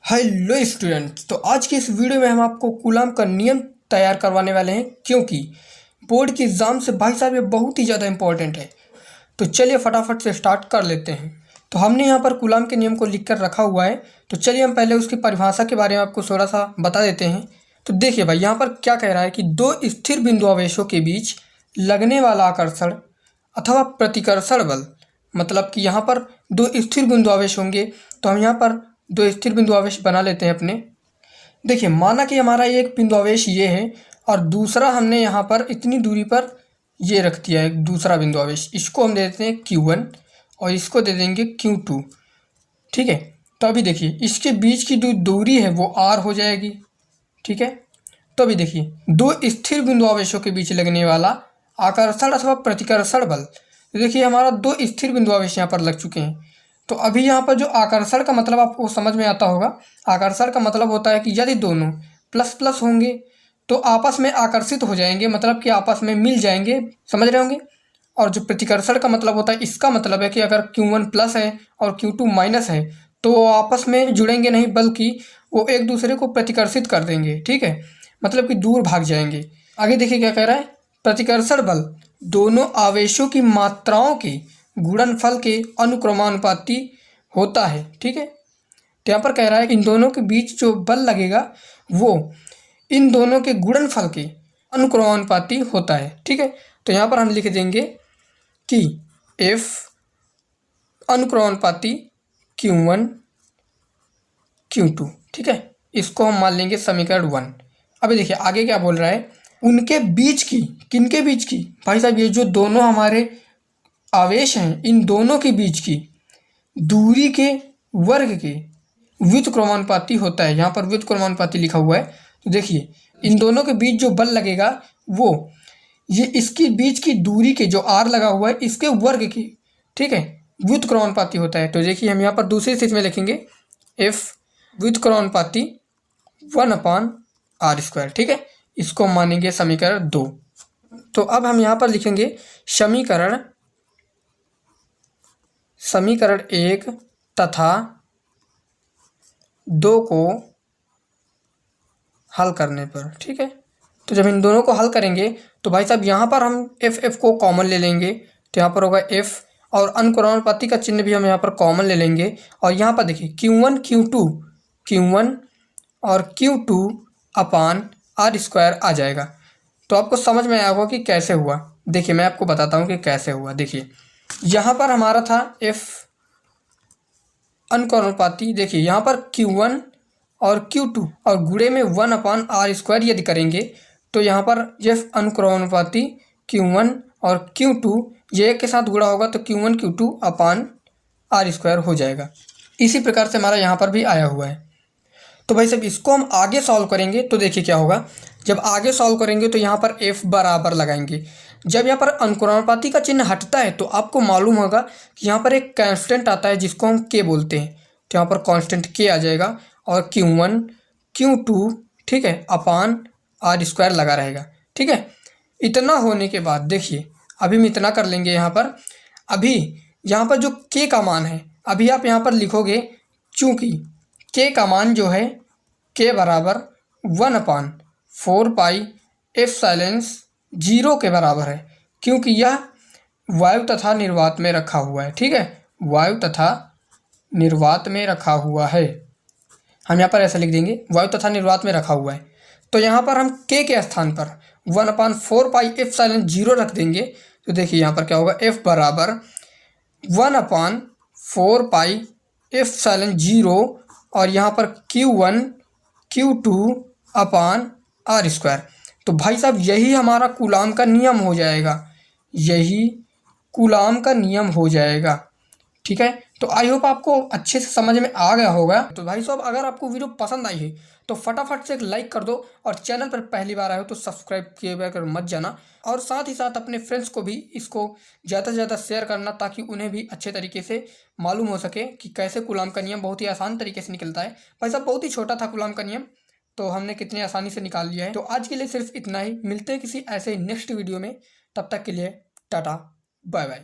Hello students, तो आज की इस वीडियो में हम आपको कूलाम का नियम तैयार करवाने वाले हैं, क्योंकि बोर्ड के एग्ज़ाम से भाई साहब ये बहुत ही ज़्यादा इंपॉर्टेंट है। तो चलिए फटाफट से स्टार्ट कर लेते हैं। तो हमने यहाँ पर कूलाम के नियम को लिख कर रखा हुआ है। तो चलिए हम पहले उसकी परिभाषा के बारे में आपको थोड़ा सा बता देते हैं। तो देखिए भाई, यहाँ पर क्या कह रहा है कि दो स्थिर बिंदु आवेशों के बीच लगने वाला आकर्षण अथवा प्रतिकर्षण बल, मतलब कि यहाँ पर दो स्थिर बिंदु आवेश होंगे। तो हम यहाँ पर दो स्थिर बिंदु आवेश बना लेते हैं अपने। देखिए, माना कि हमारा एक बिंदु आवेश ये है और दूसरा हमने यहाँ पर इतनी दूरी पर ये रख दिया है दूसरा बिंदु आवेश। इसको हम दे देते हैं Q1 और इसको दे देंगे Q2। ठीक है, तो अभी देखिए इसके बीच की जो दूरी है वो R हो जाएगी। ठीक है, तो अभी देखिए दो स्थिर बिंदु आवेशों के बीच लगने वाला आकर्षण अथवा प्रतिकर्षण बल। तो देखिए हमारा दो स्थिर बिंदु आवेश यहाँ पर लग चुके हैं। तो अभी यहाँ पर जो आकर्षण का मतलब आपको समझ में आता होगा। आकर्षण का मतलब होता है कि यदि दोनों प्लस प्लस होंगे तो आपस में आकर्षित हो जाएंगे, मतलब कि आपस में मिल जाएंगे, समझ रहे होंगे। और जो प्रतिकर्षण का मतलब होता है, इसका मतलब है कि अगर Q1 प्लस है और Q2 माइनस है तो वो आपस में जुड़ेंगे नहीं, बल्कि वो एक दूसरे को प्रतिकर्षित कर देंगे। ठीक है, मतलब कि दूर भाग जाएंगे। आगे देखिए क्या कह रहा है, प्रतिकर्षण बल दोनों आवेशों की मात्राओं के गुणनफल के अनुक्रमानुपाती होता है। ठीक है, तो यहाँ पर कह रहा है कि इन दोनों के बीच जो बल लगेगा वो इन दोनों के गुणनफल के अनुक्रमानुपाती होता है। ठीक है, तो यहाँ पर हम लिख देंगे कि F अनुक्रमानुपाती Q1 Q2। ठीक है, इसको हम मान लेंगे समीकरण 1। अभी देखिए आगे क्या बोल रहा है, उनके बीच की, किनके बीच की भाई साहब, ये जो दोनों हमारे आवेश हैं इन दोनों के बीच की दूरी के वर्ग के व्युत्क्रमानुपाती होता है। यहाँ पर व्युत्क्रमानुपाती लिखा हुआ है। तो देखिए इन दोनों के बीच जो बल लगेगा वो ये इसकी बीच की दूरी के जो R लगा हुआ है इसके वर्ग की, ठीक है, व्युत्क्रमानुपाती होता है। तो देखिए हम यहाँ पर दूसरी स्थिति में लिखेंगे F व्युत्क्रमानुपाती 1/r²। ठीक है, इसको मानेंगे समीकरण 2। तो अब हम यहाँ पर लिखेंगे समीकरण 1 तथा 2 को हल करने पर। ठीक है, तो जब इन दोनों को हल करेंगे तो भाई साहब यहाँ पर हम F को कॉमन ले लेंगे। तो यहाँ पर होगा F और अनुक्रमानुपाती का चिन्ह भी हम यहाँ पर कॉमन ले लेंगे। और यहाँ पर देखिए Q1 और Q2/r² आ जाएगा। तो आपको समझ में आएगा कि कैसे हुआ। देखिए मैं आपको बताता हूँ कि कैसे हुआ। देखिए यहाँ पर हमारा था F अनुक्रमानुपाती, देखिए यहाँ पर Q1 और Q2 और गुणे में 1/r² यदि करेंगे तो यहाँ पर F अनुक्रमानुपाती Q1 और Q2 ये एक के साथ गुणा होगा तो Q1 Q2/r² हो जाएगा। इसी प्रकार से हमारा यहाँ पर भी आया हुआ है। तो भाई साहब इसको हम आगे सॉल्व करेंगे तो देखिए क्या होगा। जब आगे सॉल्व करेंगे तो यहाँ पर F बराबर लगाएंगे। जब यहाँ पर अनुक्रमानुपाती का चिन्ह हटता है तो आपको मालूम होगा कि यहाँ पर एक कांस्टेंट आता है जिसको हम K बोलते हैं। तो यहाँ पर कांस्टेंट K आ जाएगा और Q1 Q2, ठीक है, r² लगा रहेगा। ठीक है, इतना होने के बाद देखिए अभी हम इतना कर लेंगे। यहाँ पर अभी यहाँ पर जो K का मान है, अभी आप यहाँ पर लिखोगे, चूँकि K का मान जो है K बराबर 1/4πε0 के बराबर है, क्योंकि यह वायु तथा निर्वात में रखा हुआ है। ठीक है, वायु तथा निर्वात में रखा हुआ है। हम यहाँ पर ऐसा लिख देंगे, वायु तथा निर्वात में रखा हुआ है। तो यहाँ पर हम K के स्थान पर 1/4πε0 रख देंगे। तो देखिए यहाँ पर क्या होगा, F बराबर 1/4πε0 और यहाँ पर Q1 Q2/r²। तो भाई साहब यही हमारा कूलाम का नियम हो जाएगा, यही कूलाम का नियम हो जाएगा। ठीक है, तो आई होप आपको अच्छे से समझ में आ गया होगा। तो भाई साहब अगर आपको वीडियो पसंद आई है तो फटाफट से एक लाइक कर दो और चैनल पर पहली बार आए हो तो सब्सक्राइब किए बगैर मत जाना। और साथ ही साथ अपने फ्रेंड्स को भी इसको ज़्यादा से ज़्यादा शेयर करना, ताकि उन्हें भी अच्छे तरीके से मालूम हो सके कि कैसे कूलाम का नियम बहुत ही आसान तरीके से निकलता है। भाई साहब बहुत ही छोटा था कूलाम का नियम, तो हमने कितनी आसानी से निकाल लिया है। तो आज के लिए सिर्फ इतना ही, मिलते हैं किसी ऐसे नेक्स्ट वीडियो में। तब तक के लिए टाटा बाय बाय।